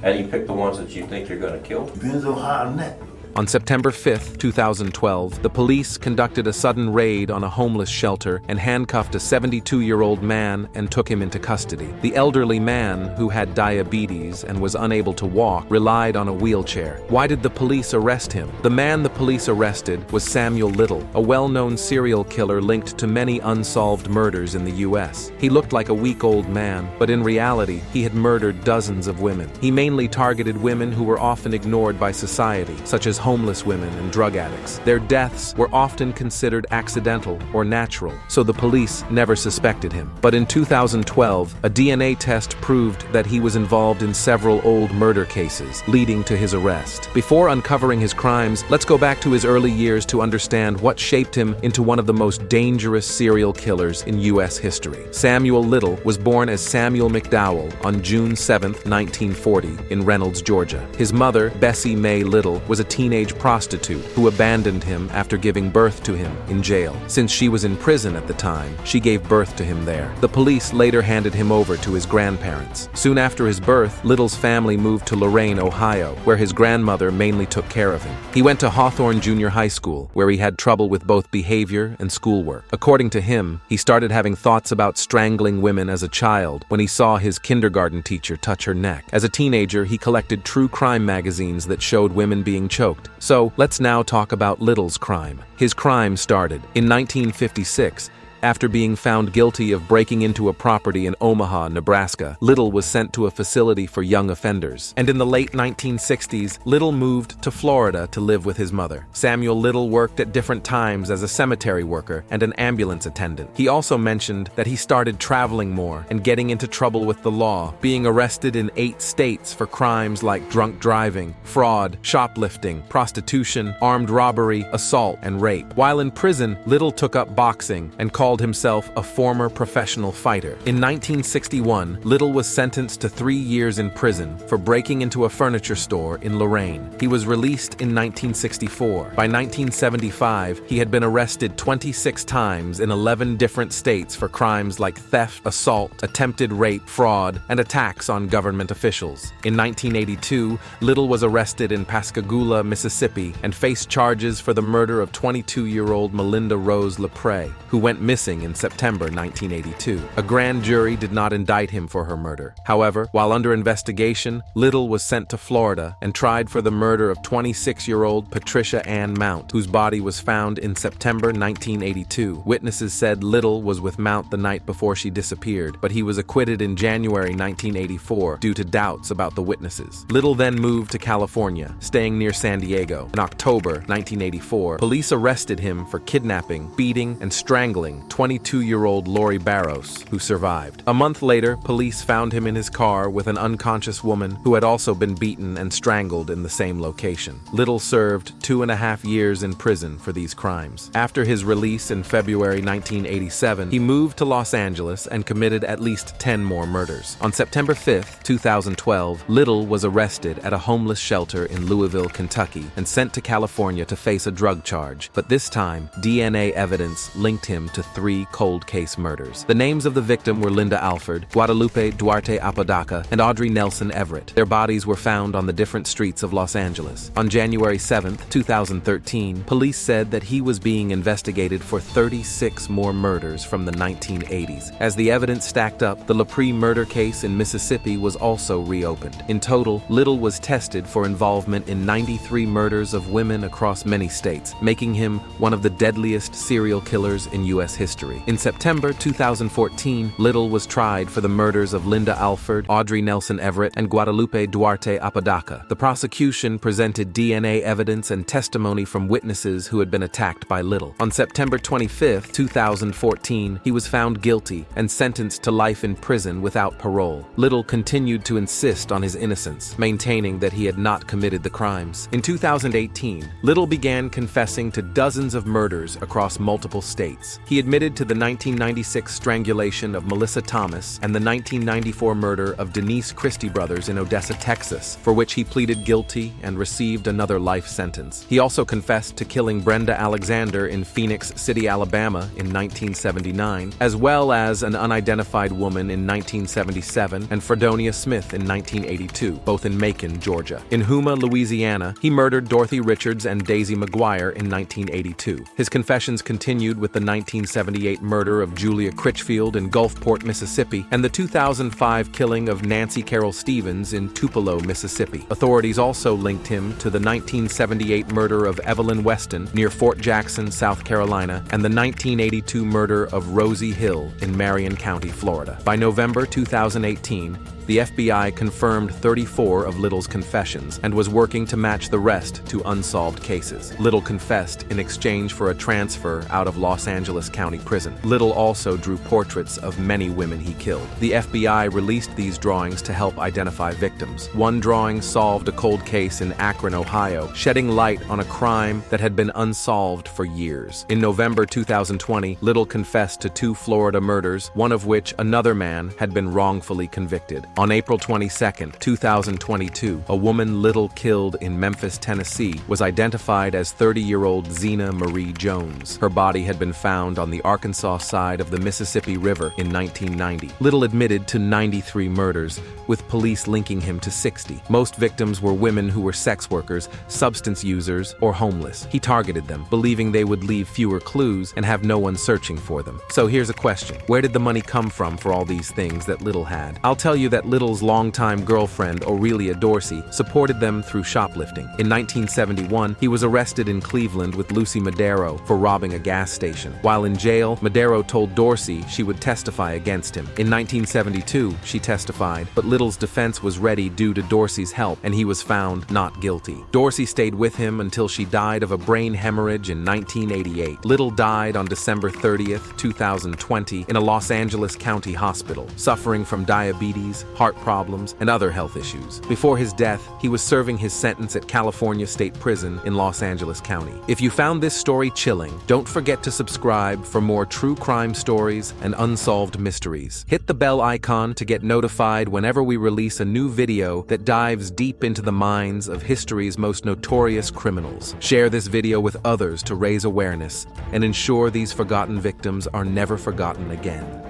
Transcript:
How do you pick the ones that you think you're going to kill? Depends on how I'm neck. On September 5, 2012, the police conducted a sudden raid on a homeless shelter and handcuffed a 72-year-old man and took him into custody. The elderly man, who had diabetes and was unable to walk, relied on a wheelchair. Why did the police arrest him? The man the police arrested was Samuel Little, a well-known serial killer linked to many unsolved murders in the U.S. He looked like a weak old man, but in reality, he had murdered dozens of women. He mainly targeted women who were often ignored by society, such as homeless women and drug addicts. Their deaths were often considered accidental or natural, so the police never suspected him. But in 2012, a DNA test proved that he was involved in several old murder cases, leading to his arrest. Before uncovering his crimes, let's go back to his early years to understand what shaped him into one of the most dangerous serial killers in U.S. history. Samuel Little was born as Samuel McDowell on June 7, 1940, in Reynolds, Georgia. His mother, Bessie Mae Little, was a teenage prostitute who abandoned him after giving birth to him in jail. Since she was in prison at the time, she gave birth to him there. The police later handed him over to his grandparents. Soon after his birth, Little's family moved to Lorain, Ohio, where his grandmother mainly took care of him. He went to Hawthorne Junior High School, where he had trouble with both behavior and schoolwork. According to him, he started having thoughts about strangling women as a child when he saw his kindergarten teacher touch her neck. As a teenager, he collected true crime magazines that showed women being choked. So, let's now talk about Little's crime. His crime started in 1956. After being found guilty of breaking into a property in Omaha, Nebraska, Little was sent to a facility for young offenders. And in the late 1960s, Little moved to Florida to live with his mother. Samuel Little worked at different times as a cemetery worker and an ambulance attendant. He also mentioned that he started traveling more and getting into trouble with the law, being arrested in 8 states for crimes like drunk driving, fraud, shoplifting, prostitution, armed robbery, assault, and rape. While in prison, Little took up boxing and called himself a former professional fighter. In 1961, Little was sentenced to 3 years in prison for breaking into a furniture store in Lorain. He was released in 1964. By 1975, he had been arrested 26 times in 11 different states for crimes like theft, assault, attempted rape, fraud, and attacks on government officials. In 1982, Little was arrested in Pascagoula, Mississippi, and faced charges for the murder of 22-year-old Melinda Rose LePray, who went missing in September 1982. A grand jury did not indict him for her murder. However, while under investigation, Little was sent to Florida and tried for the murder of 26-year-old Patricia Ann Mount, whose body was found in September 1982. Witnesses said Little was with Mount the night before she disappeared, but he was acquitted in January 1984 due to doubts about the witnesses. Little then moved to California, staying near San Diego. In October 1984, police arrested him for kidnapping, beating, and strangling 22-year-old Lori Barros, who survived. A month later, police found him in his car with an unconscious woman who had also been beaten and strangled in the same location. Little served 2.5 years in prison for these crimes. After his release in February 1987, he moved to Los Angeles and committed at least 10 more murders. On September 5, 2012, Little was arrested at a homeless shelter in Louisville, Kentucky, and sent to California to face a drug charge. But this time, DNA evidence linked him to 3 cold case murders. The names of the victim were Linda Alford, Guadalupe Duarte Apodaca, and Audrey Nelson Everett. Their bodies were found on the different streets of Los Angeles. On January 7, 2013, police said that he was being investigated for 36 more murders from the 1980s. As the evidence stacked up, the LePray murder case in Mississippi was also reopened. In total, Little was tested for involvement in 93 murders of women across many states, making him one of the deadliest serial killers in U.S. history. In September 2014, Little was tried for the murders of Linda Alford, Audrey Nelson Everett, and Guadalupe Duarte Apodaca. The prosecution presented DNA evidence and testimony from witnesses who had been attacked by Little. On September 25, 2014, he was found guilty and sentenced to life in prison without parole. Little continued to insist on his innocence, maintaining that he had not committed the crimes. In 2018, Little began confessing to dozens of murders across multiple states. He admitted admitted to the 1996 strangulation of Melissa Thomas and the 1994 murder of Denise Christie brothers in Odessa, Texas, for which he pleaded guilty and received another life sentence. He also confessed to killing Brenda Alexander in Phoenix City, Alabama in 1979, as well as an unidentified woman in 1977 and Fredonia Smith in 1982, both in Macon, Georgia. In Houma, Louisiana, he murdered Dorothy Richards and Daisy McGuire in 1982. His confessions continued with the 1978 murder of Julia Critchfield in Gulfport, Mississippi, and the 2005 killing of Nancy Carroll Stevens in Tupelo, Mississippi. Authorities also linked him to the 1978 murder of Evelyn Weston near Fort Jackson, South Carolina, and the 1982 murder of Rosie Hill in Marion County, Florida. By November 2018, the FBI confirmed 34 of Little's confessions and was working to match the rest to unsolved cases. Little confessed in exchange for a transfer out of Los Angeles County Prison. Little also drew portraits of many women he killed. The FBI released these drawings to help identify victims. One drawing solved a cold case in Akron, Ohio, shedding light on a crime that had been unsolved for years. In November 2020, Little confessed to 2 Florida murders, one of which another man had been wrongfully convicted. On April 22, 2022, a woman Little killed in Memphis, Tennessee, was identified as 30-year-old Zena Marie Jones. Her body had been found on the Arkansas side of the Mississippi River in 1990. Little admitted to 93 murders, with police linking him to 60. Most victims were women who were sex workers, substance users, or homeless. He targeted them, believing they would leave fewer clues and have no one searching for them. So here's a question. Where did the money come from for all these things that Little had? I'll tell you that Little's longtime girlfriend, Aurelia Dorsey, supported them through shoplifting. In 1971, he was arrested in Cleveland with Lucy Madero for robbing a gas station. While in jail, Madero told Dorsey she would testify against him. In 1972, she testified, but Little's defense was ready due to Dorsey's help, and he was found not guilty. Dorsey stayed with him until she died of a brain hemorrhage in 1988. Little died on December 30th, 2020, in a Los Angeles County hospital, suffering from diabetes, heart problems, and other health issues. Before his death, he was serving his sentence at California State Prison in Los Angeles County. If you found this story chilling, don't forget to subscribe for more true crime stories and unsolved mysteries. Hit the bell icon to get notified whenever we release a new video that dives deep into the minds of history's most notorious criminals. Share this video with others to raise awareness and ensure these forgotten victims are never forgotten again.